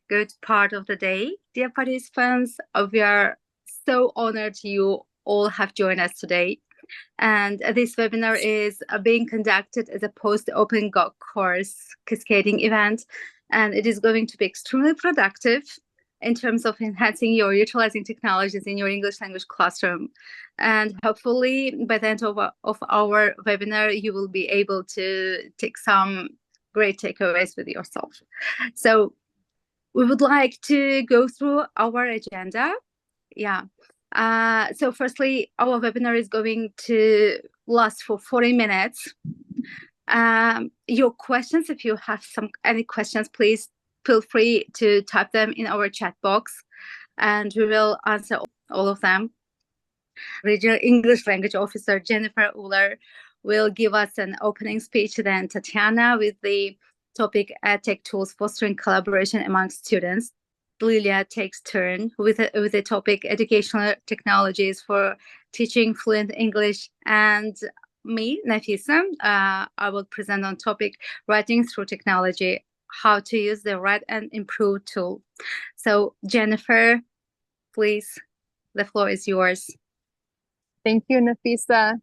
good part of the day. Dear participants, we are so honored you all have joined us today. And this webinar is being conducted as a post-Open GOG course cascading event, and it is going to be extremely productive in terms of enhancing your utilizing technologies in your English language classroom. And hopefully by the end of our webinar, you will be able to take some great takeaways with yourself. So we would like to go through our agenda. Yeah. So firstly, our webinar is going to last for 40 minutes. Your questions, if you have any questions, please feel free to type them in our chat box, and we will answer all of them. Regional English Language Officer Jennifer Uller will give us an opening speech, then Tatiana with the topic EdTech tools fostering collaboration among students. Lilia takes turn with the topic educational technologies for teaching fluent English, and me, Nafisa, I will present on topic writing through technology, how to use the Write and Improve tool. So Jennifer, please, the floor is yours. Thank you, Nafisa.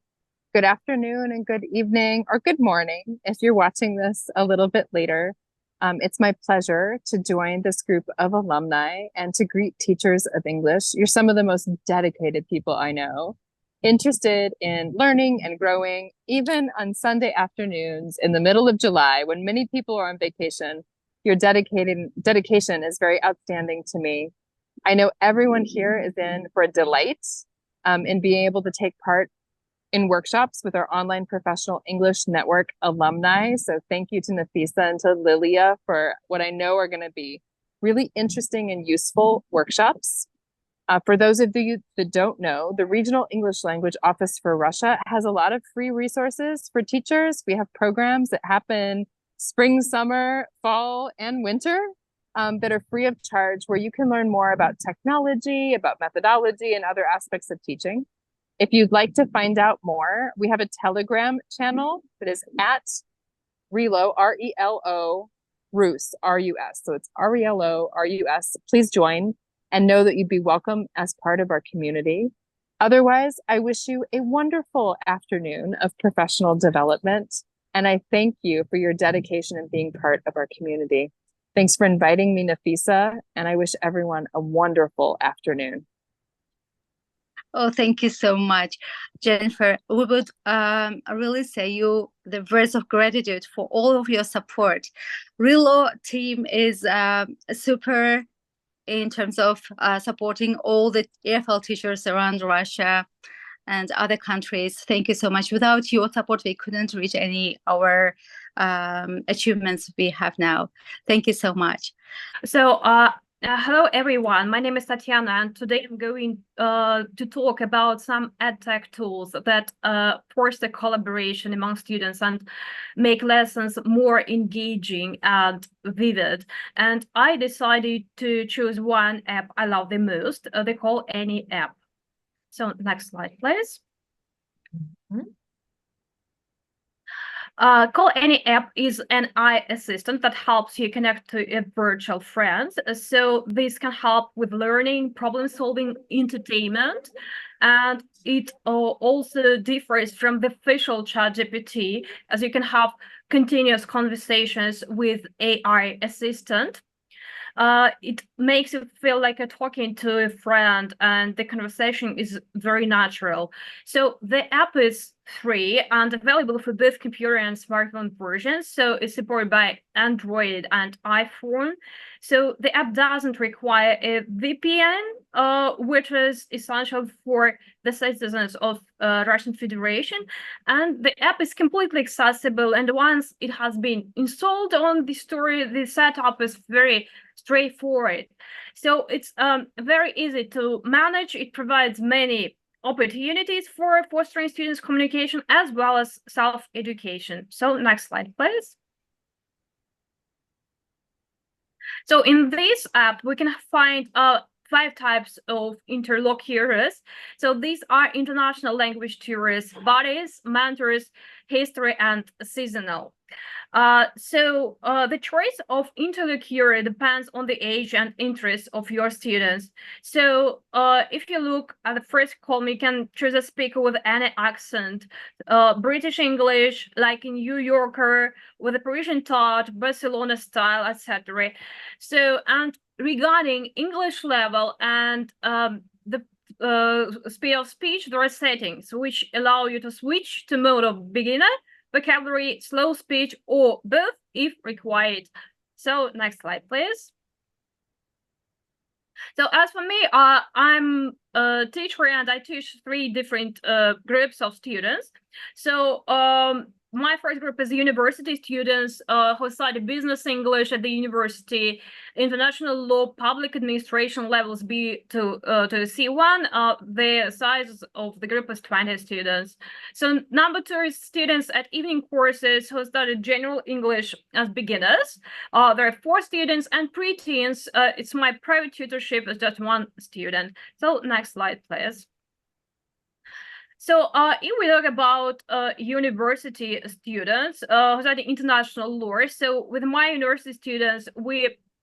Good afternoon and good evening, or good morning if you're watching this a little bit later. It's my pleasure to join this group of alumni and to greet teachers of English. You're some of the most dedicated people I know, interested in learning and growing, even on Sunday afternoons in the middle of July when many people are on vacation. Your dedication is very outstanding to me. I know everyone here is in for a delight in being able to take part in workshops with our online professional English network alumni. So thank you to Nafisa and to Lilia for what I know are going to be really interesting and useful workshops. For those of you that don't know, the Regional English Language Office for Russia has a lot of free resources for teachers. We have programs that happen spring, summer, fall, and winter that are free of charge, where you can learn more about technology, about methodology, and other aspects of teaching. If you'd like to find out more, we have a Telegram channel that is at Relo, R-E-L-O, Rus, R-U-S. So it's R-E-L-O-R-U-S. Please join and know that you'd be welcome as part of our community. Otherwise, I wish you a wonderful afternoon of professional development. And I thank you for your dedication in being part of our community. Thanks for inviting me, Nafisa, and I wish everyone a wonderful afternoon. Oh, thank you so much, Jennifer. We would really say you the words of gratitude for all of your support. Relo team is super in terms of supporting all the EFL teachers around Russia and other countries. Thank you so much. Without your support, we couldn't reach any our achievements we have now. Thank you so much. So hello everyone, my name is Tatiana, and today I'm going to talk about some EdTech tools that foster collaboration among students and make lessons more engaging and vivid. And I decided to choose one app I love the most. They call Any App. So next slide, please. Call Any App is an AI assistant that helps you connect to a virtual friend. So this can help with learning, problem solving, entertainment, and it also differs from the official ChatGPT, as you can have continuous conversations with AI assistant. It makes you feel like you're talking to a friend, and the conversation is very natural. So the app is free and available for both computer and smartphone versions. So it's supported by Android and iPhone. So the app doesn't require a VPN, which is essential for the citizens of Russian Federation. And the app is completely accessible. And once it has been installed on the store, the setup is very straightforward. So it's very easy to manage. It provides many opportunities for fostering students' communication as well as self-education. So next slide, please. So in this app, we can find 5 types of interlocutors. So these are international language tutors, buddies, mentors, history, and seasonal The choice of interlocutor depends on the age and interests of your students. So if you look at the first column, you can choose a speaker with any accent, British English, like in New Yorker, with a Parisian touch, Barcelona style, etc. So, and regarding English level and the speed of speech, there are settings which allow you to switch to mode of beginner, vocabulary, slow speech, or both if required. So next slide, please. So as for me, I'm a teacher and I teach 3 different groups of students. So my first group is university students who study business English at the university, international law, public administration levels B to C1. The size of the group is 20 students. So number 2 is students at evening courses who study general English as beginners. There are 4 students, and pre-teens, it's my private tutorship, is just 1 student. So next slide, please. So if we talk about university students who study international law, so with my university students,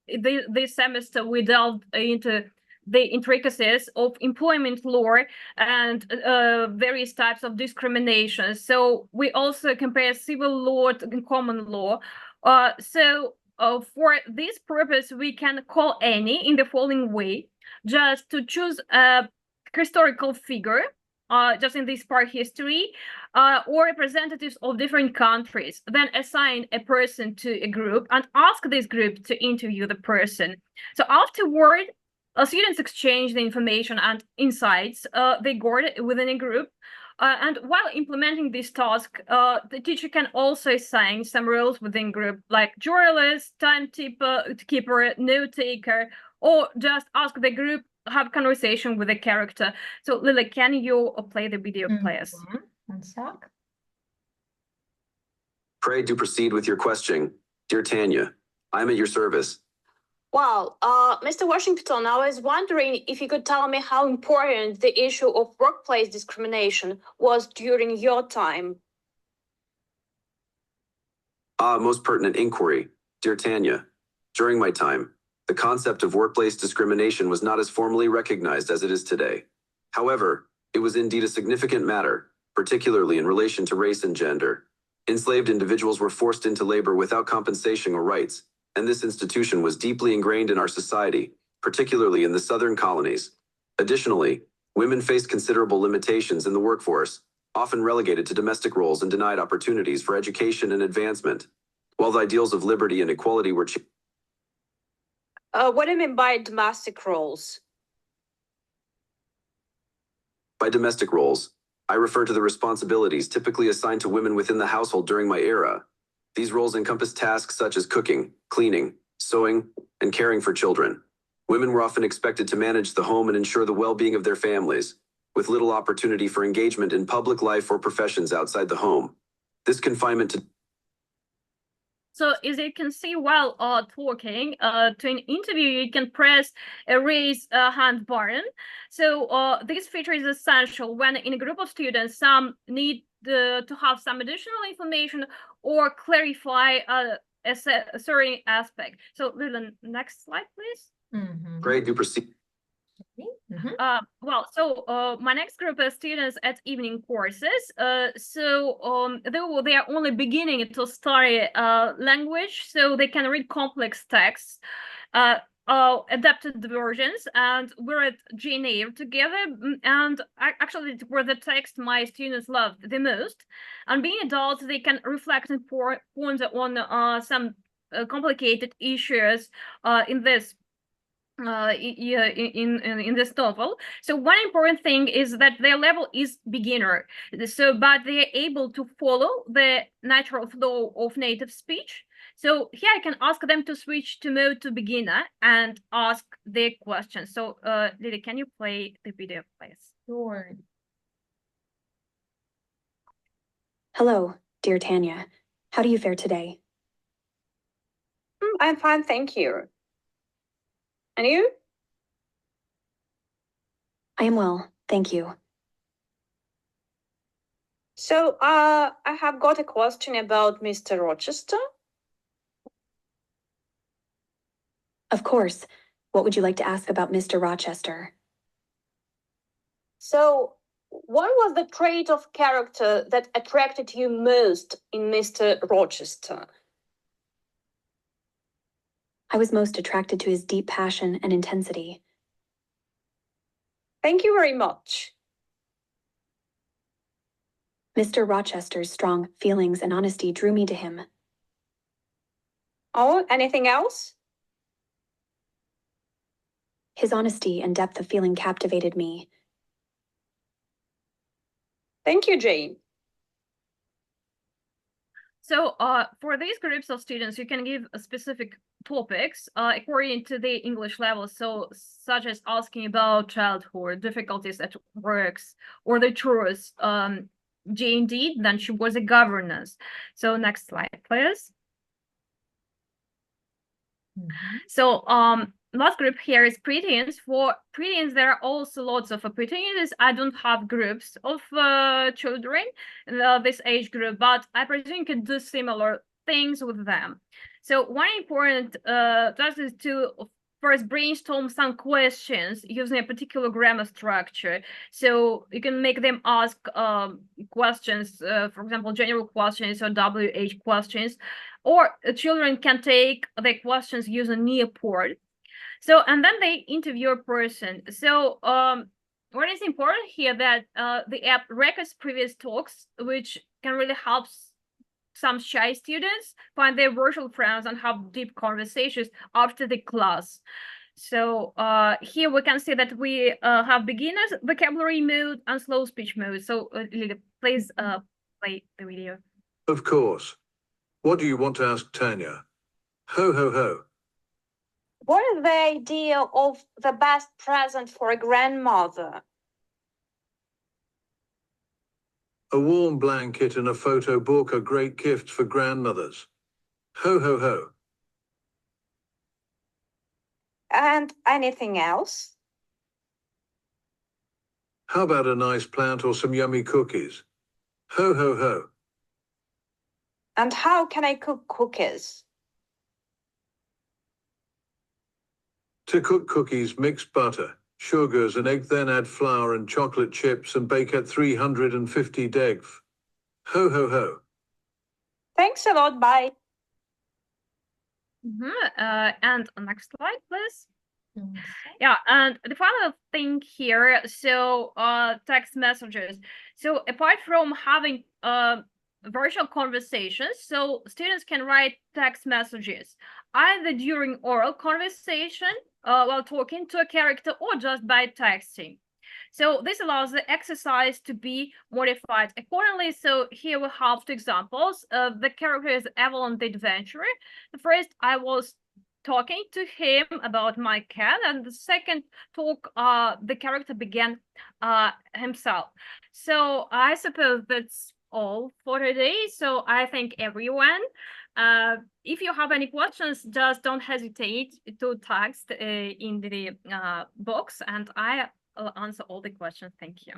this semester we delved into the intricacies of employment law and various types of discrimination. So we also compare civil law to common law. For this purpose, we can call any in the following way: just to choose a historical figure, just in this part history, or representatives of different countries, then assign a person to a group and ask this group to interview the person. So afterward, students exchange the information and insights they got within a group. And while implementing this task, the teacher can also assign some roles within group, like journalist, timekeeper, note taker, or just ask the group, have conversation with the character. So Lily, can you play the video, please? One sec. Pray do proceed with your question. Dear Tanya, I'm at your service. Wow, Mr. Washington, I was wondering if you could tell me how important the issue of workplace discrimination was during your time. Most pertinent inquiry. Dear Tanya, during my time, the concept of workplace discrimination was not as formally recognized as it is today. However, it was indeed a significant matter, particularly in relation to race and gender. Enslaved individuals were forced into labor without compensation or rights, and this institution was deeply ingrained in our society, particularly in the southern colonies. Additionally, women faced considerable limitations in the workforce, often relegated to domestic roles and denied opportunities for education and advancement. While the ideals of liberty and equality were What do you mean by domestic roles? By domestic roles, I refer to the responsibilities typically assigned to women within the household during my era. These roles encompass tasks such as cooking, cleaning, sewing, and caring for children. Women were often expected to manage the home and ensure the well-being of their families, with little opportunity for engagement in public life or professions outside the home. This confinement to So as you can see, while talking to an interview, you can press a raise hand button. So this feature is essential when in a group of students, some need to have some additional information or clarify a certain aspect. So Leland, next slide, please. Pray do proceed. My next group is students at evening courses. They are only beginning to study language, so they can read complex texts, adapted versions, and we're at GNA together. And actually, it were the text my students loved the most. And being adults, they can reflect and ponder on some complicated issues in this. In this novel. So one important thing is that their level is beginner, but they are able to follow the natural flow of native speech. So here I can ask them to switch to mode to beginner and ask their questions. So Lily, can you play the video, please? Sure. Hello, dear Tanya. How do you fare today? I'm fine, thank you. And you? I am well, thank you. So I have got a question about Mr. Rochester. Of course. What would you like to ask about Mr. Rochester? So what was the trait of character that attracted you most in Mr. Rochester? I was most attracted to his deep passion and intensity. Thank you very much. Mr. Rochester's strong feelings and honesty drew me to him. Oh, anything else? His honesty and depth of feeling captivated me. Thank you, Jane. So for these groups of students, you can give specific topics according to the English level. So such as asking about childhood, difficulties at works, or the chores. Jane did, then she was a governess. So next slide, please. So last group here is preteens. For preteens, there are also lots of opportunities. I don't have groups of children in this age group, but I presume you can do similar things with them. So one important task is to first brainstorm some questions using a particular grammar structure. So you can make them ask questions, for example, general questions or WH questions, or children can take the questions using Nearport. So, and then they interview a person. So, what is important here that the app records previous talks, which can really help some shy students find their virtual friends and have deep conversations after the class. So here we can see that we have beginners vocabulary mode and slow speech mode. So Lily, please play the video. Of course. What do you want to ask Tanya? Ho, ho, ho. What is the idea of the best present for a grandmother? A warm blanket and a photo book are great gifts for grandmothers. Ho, ho, ho. And anything else? How about a nice plant or some yummy cookies? Ho, ho, ho. And how can I cook cookies? To cook cookies, mix butter, sugars and egg, then add flour and chocolate chips and bake at 350 degrees. Ho, ho, ho. Thanks a lot, bye. And next slide, please. Yeah, and the final thing here, so text messages. So apart from having virtual conversations, so students can write text messages either during oral conversation while talking to a character or just by texting. So this allows the exercise to be modified accordingly. So here we have two examples. The character is Evelyn the Adventurer. The first, I was talking to him about my cat, and the second talk, the character began himself. So I suppose that's all for today. So I thank everyone. If you have any questions, just don't hesitate to text in the box, and I will answer all the questions. Thank you.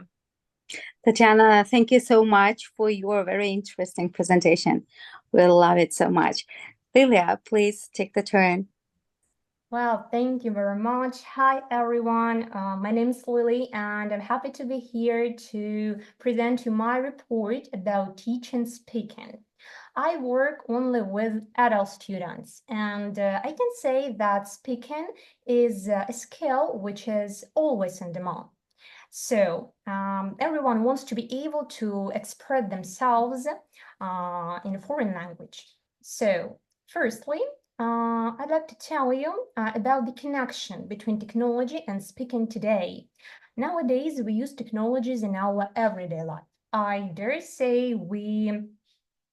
Tatiana, thank you so much for your very interesting presentation. We love it so much. Lilia, please take the turn. Well, thank you very much. Hi, everyone. My name is Lily, and I'm happy to be here to present you my report about teaching speaking. I work only with adult students, and I can say that speaking is a skill which is always in demand. So everyone wants to be able to express themselves in a foreign language. So firstly, I'd like to tell you about the connection between technology and speaking today. Nowadays, we use technologies in our everyday life. I dare say we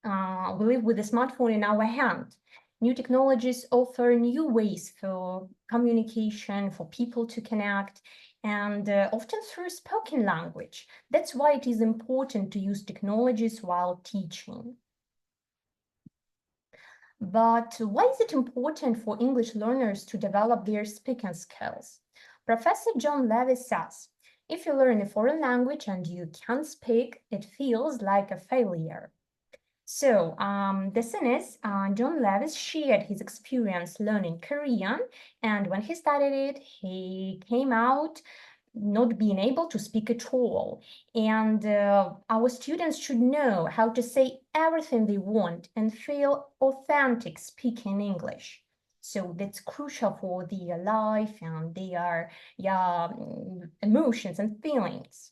live with a smartphone in our hand. New technologies offer new ways for communication, for people to connect, and often through spoken language. That's why it is important to use technologies while teaching. But why is it important for English learners to develop their speaking skills? Professor John Lewis says, If you learn a foreign language and you can't speak, it feels like a failure. So the thing is, John Lewis shared his experience learning Korean, and when he studied it, he came out not being able to speak at all. And our students should know how to say everything they want and feel authentic speaking English. So that's crucial for their life and their emotions and feelings.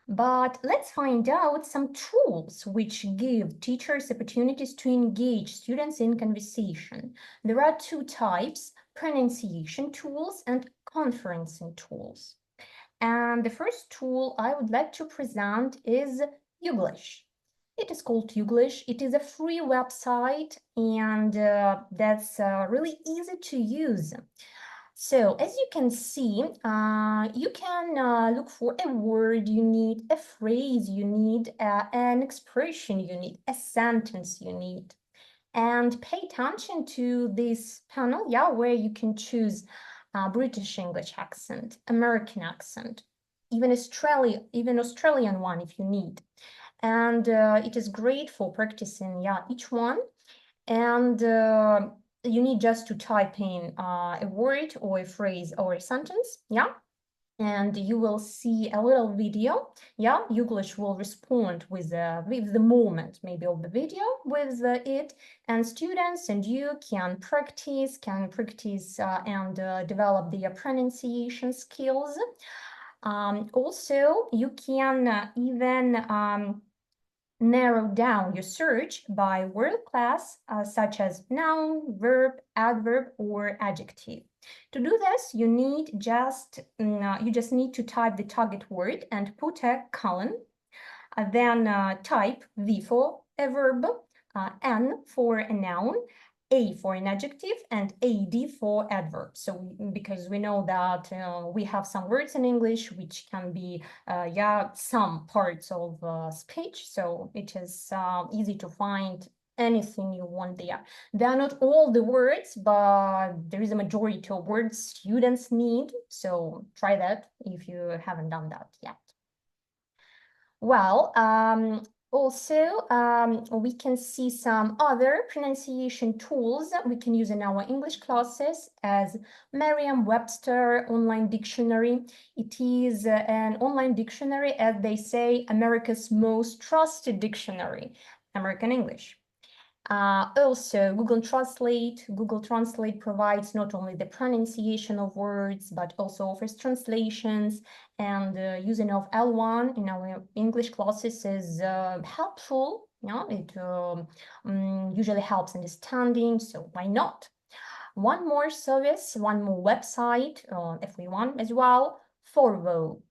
But let's find out some tools which give teachers opportunities to engage students in conversation. There are two types: pronunciation tools and conferencing tools. And the first tool I would like to present is Youglish. It is called Youglish. It is a free website, and that's really easy to use. So as you can see, you can look for a word you need, a phrase you need, an expression you need, a sentence you need. And pay attention to this panel, where you can choose British English accent, American accent, even Australian one if you need. And it is great for practicing, each one. And you need just to type in a word or a phrase or a sentence, and you will see a little video. Youglish will respond with the moment maybe of the video with it, and students and you can practice and develop their pronunciation skills. Also, you can even narrow down your search by word class, such as noun, verb, adverb, or adjective. To do this, you just need to type the target word and put a colon. Then type V for a verb, N for a noun, A for an adjective, and AD for adverb. So because we know that we have some words in English which can be some parts of speech, so it is easy to find anything you want there. They are not all the words, but there is a majority of words students need, so try that if you haven't done that yet. Well, also, we can see some other pronunciation tools that we can use in our English classes, as Merriam-Webster online dictionary. It is an online dictionary, as they say, America's most trusted dictionary, American English. Also, Google Translate provides not only the pronunciation of words, but also offers translations, and using of L1 in our English classes is helpful. It usually helps understanding, so why not? One more service, one more website, if we want as well, Forvo.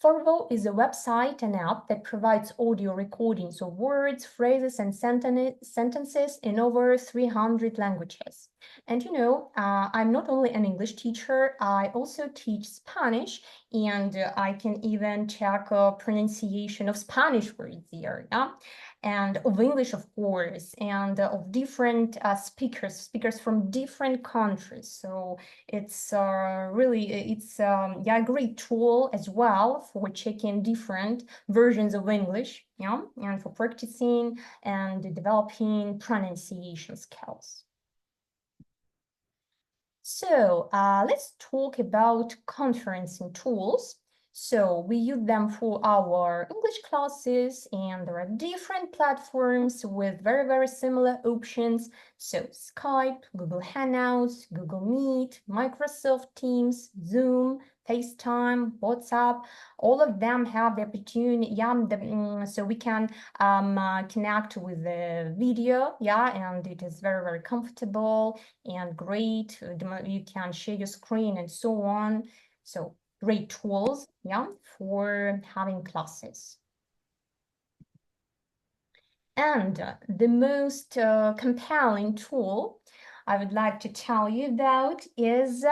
Forvo is a website and app that provides audio recordings of words, phrases, and sentences in over 300 languages. And I'm not only an English teacher, I also teach Spanish, and I can even check pronunciation of Spanish words here, and of English, of course, and of different speakers from different countries. So it's a great tool as well for checking different versions of English, and for practicing and developing pronunciation skills. So let's talk about conferencing tools. So we use them for our English classes, and there are different platforms with very, very similar options. So Skype, Google Hangouts, Google Meet, Microsoft Teams, Zoom, FaceTime, WhatsApp, all of them have the opportunity, so we can connect with the video, and it is very, very comfortable and great. You can share your screen and so on. So great tools, for having classes. And the most compelling tool I would like to tell you about is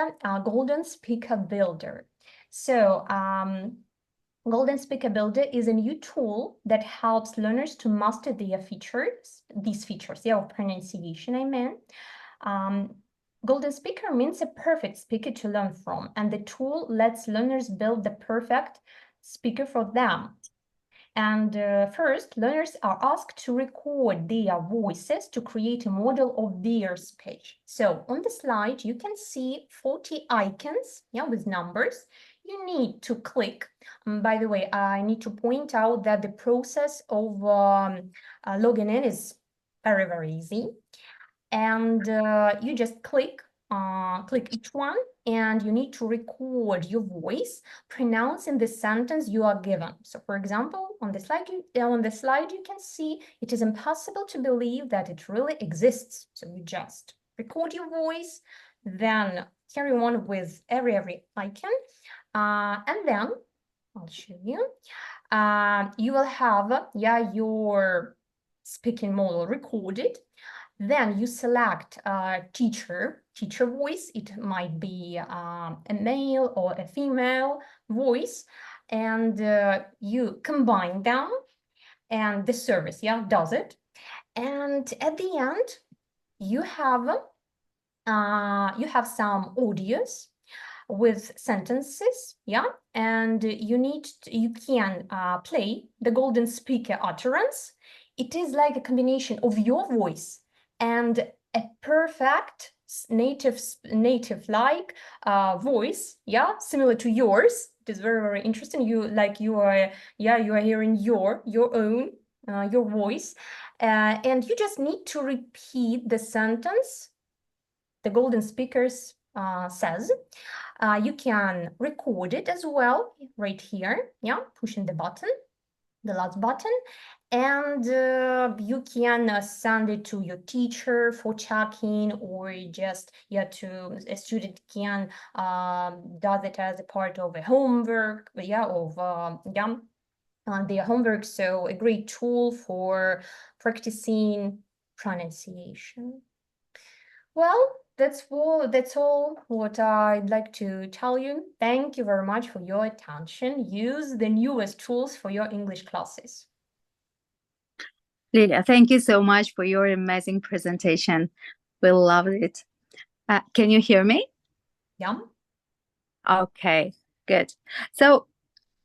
Golden Speaker Builder. So Golden Speaker Builder is a new tool that helps learners to master these features, of pronunciation, Golden speaker means a perfect speaker to learn from, and the tool lets learners build the perfect speaker for them. And first, learners are asked to record their voices to create a model of their speech. So on the slide, you can see 40 icons, with numbers. You need to click. By the way, I need to point out that the process of logging in is very, very easy. And you just click each one, and you need to record your voice pronouncing the sentence you are given. So for example, on the slide you can see it is impossible to believe that it really exists. So you just record your voice, then carry on with every icon, and then I'll show you. You will have your speaking model recorded. Then you select teacher voice. It might be a male or a female voice, and you combine them, and the service does it. And at the end, you have some audios with sentences, and you can play the golden speaker utterance. It is like a combination of your voice and a perfect native-like voice, similar to yours. It is very, very interesting. You are hearing your own your voice, and you just need to repeat the sentence the golden speakers says. You can record it as well right here, pushing the button, the last button, and you can send it to your teacher for checking, or just a student can does it as a part of a homework, their homework. So a great tool for practicing pronunciation. Well, that's all what I'd like to tell you. Thank you very much for your attention. Use the newest tools for your English classes. Lilia, thank you so much for your amazing presentation. We loved it. Can you hear me? Yeah. Okay, good. So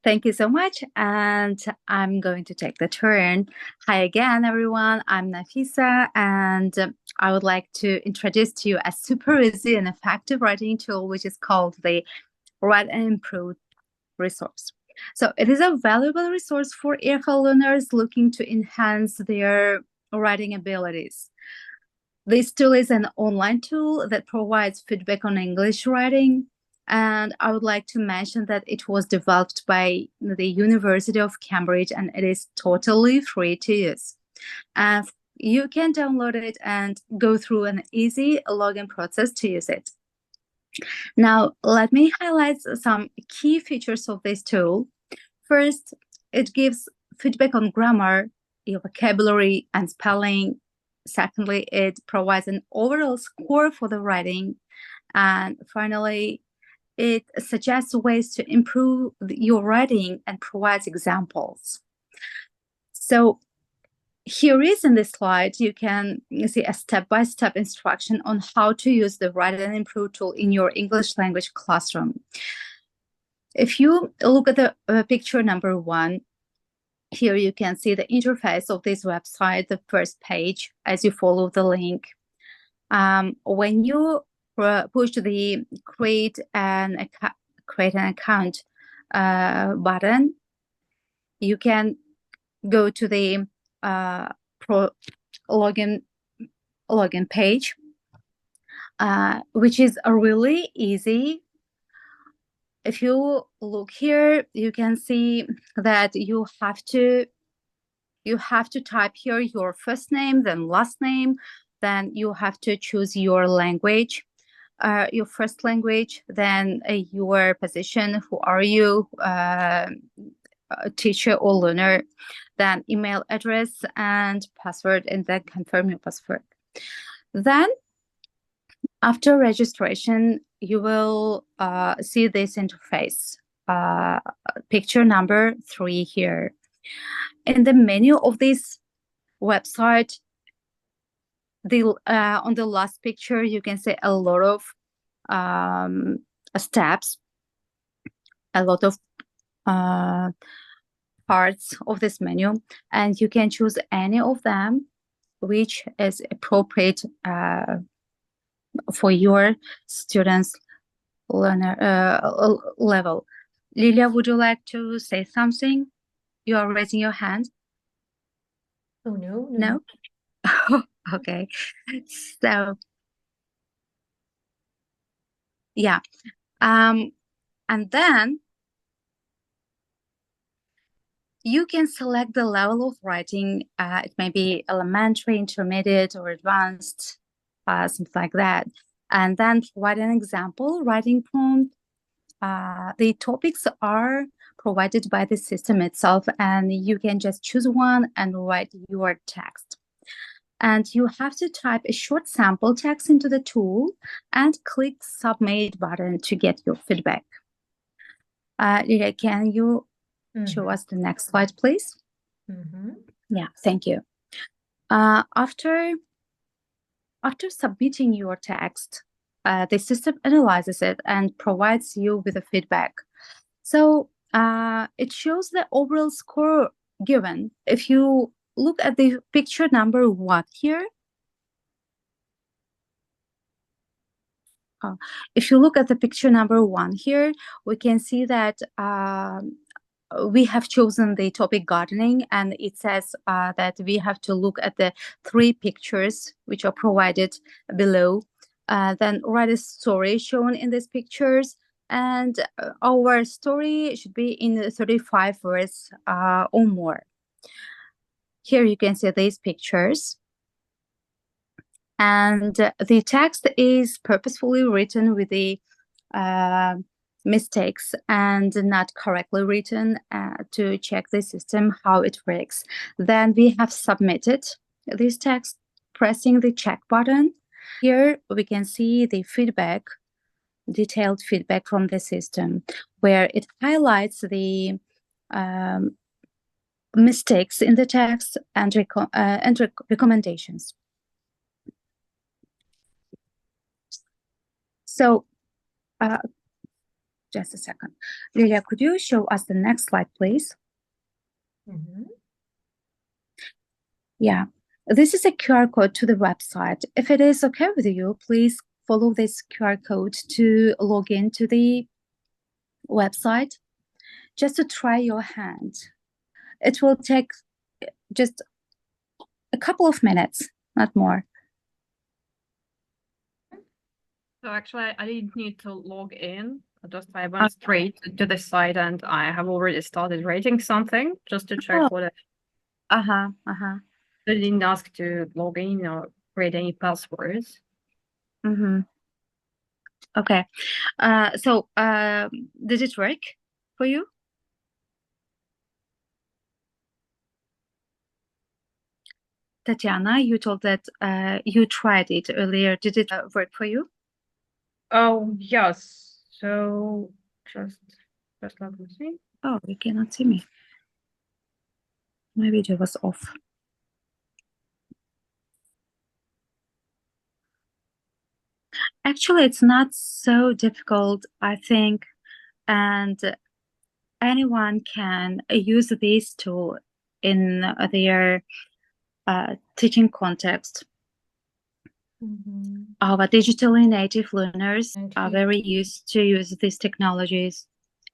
thank you so much. And I'm going to take the turn. Hi again, everyone. I'm Nafisa, and I would like to introduce to you a super easy and effective writing tool, which is called the Write and Improve resource. So it is a valuable resource for EFL learners looking to enhance their writing abilities. This tool is an online tool that provides feedback on English writing, and I would like to mention that it was developed by the University of Cambridge, and it is totally free to use. And you can download it and go through an easy login process to use it. Now, let me highlight some key features of this tool. First, it gives feedback on grammar, your vocabulary, and spelling. Secondly, it provides an overall score for the writing. And finally, it suggests ways to improve your writing and provides examples. So here is in this slide, you can see a step-by-step instruction on how to use the Write and Improve tool in your English language classroom. If you look at the picture number 1, here you can see the interface of this website, the first page, as you follow the link. When you push the create an account button, you can go to the login page, which is really easy. If you look here, you can see that you have to type here your first name, then last name, then you have to choose your language, your first language, then your position, who are you, teacher or learner, then email address and password, and then confirm your password. Then after registration, you will see this interface, picture number 3 here. In the menu of this website, on the last picture, you can see a lot of steps, a lot of parts of this menu, and you can choose any of them which is appropriate for your students' learner level. Lilia, would you like to say something? You are raising your hand. Oh, no. No? Okay. So, yeah. And then you can select the level of writing. It may be elementary, intermediate, or advanced, something like that. And then provide an example writing prompt. The topics are provided by the system itself, and you can just choose one and write your text. And you have to type a short sample text into the tool and click Submit button to get your feedback. Lilia, can you show us the next slide, please? Yeah, thank you. After submitting your text, the system analyzes it and provides you with a feedback. So it shows the overall score given. If you look at the picture number 1 here, if you look at the picture number 1 here, we can see that we have chosen the topic gardening, and it says that we have to look at the 3 pictures which are provided below. Then write a story shown in these pictures, and our story should be in 35 words or more. Here you can see these pictures. And the text is purposefully written with the mistakes and not correctly written to check the system how it works. Then we have submitted this text, pressing the check button. Here we can see the feedback, detailed feedback from the system, where it highlights the mistakes in the text and recommendations. So, just a second. Lilia, could you show us the next slide, please? Yeah, this is a QR code to the website. If it is okay with you, please follow this QR code to log into the website, just to try your hand. It will take just a couple of minutes, not more. So actually, I didn't need to log in. I went straight to the site, and I have already started writing something just to check what I didn't ask to log in or create any passwords. Okay. So did it work for you? Tatiana, you told that you tried it earlier. Did it work for you? Oh, yes. So just let me see. Oh, you cannot see me. My video was off. Actually, it's not so difficult, I think, and anyone can use this tool in their teaching context. Our digitally native learners are very used to use these technologies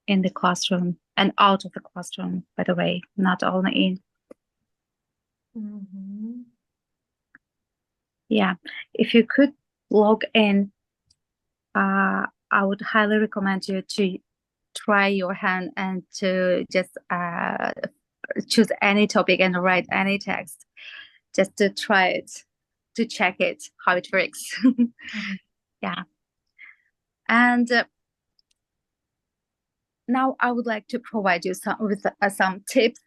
in the classroom and out of the classroom, by the way, not only in. Yeah, if you could log in, I would highly recommend you to try your hand and to just choose any topic and write any text, just to try it, to check it, how it works. Yeah. And now I would like to provide you some tips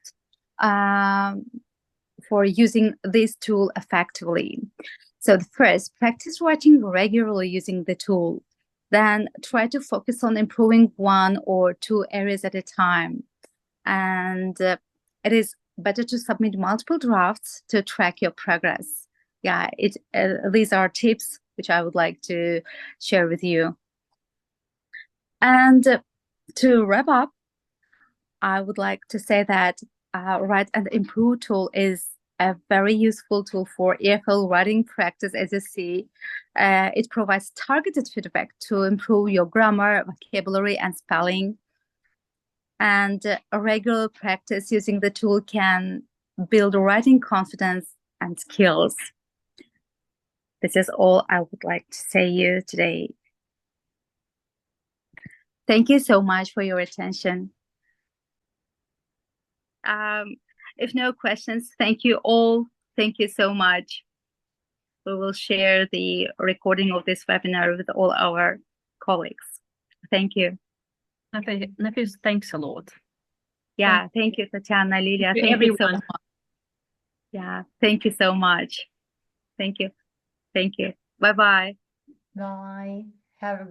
for using this tool effectively. So first, practice writing regularly using the tool. Then try to focus on improving 1 or 2 areas at a time. And it is better to submit multiple drafts to track your progress. yeah, these are tips which I would like to share with you. And to wrap up, I would like to say that Write and Improve tool is a very useful tool for EFL writing practice. As you see, it provides targeted feedback to improve your grammar, vocabulary, and spelling. And a regular practice using the tool can build writing confidence and skills. This is all I would like to say you today. Thank you so much for your attention. If no questions, thank you all. Thank you so much. We will share the recording of this webinar with all our colleagues. Thank you. Nafis, thanks a lot. Yeah, thank you, Tatiana, Lilia. To Thank you so everyone. much. Yeah, thank you so much. Thank you. Thank you. Bye-bye. Bye. Have a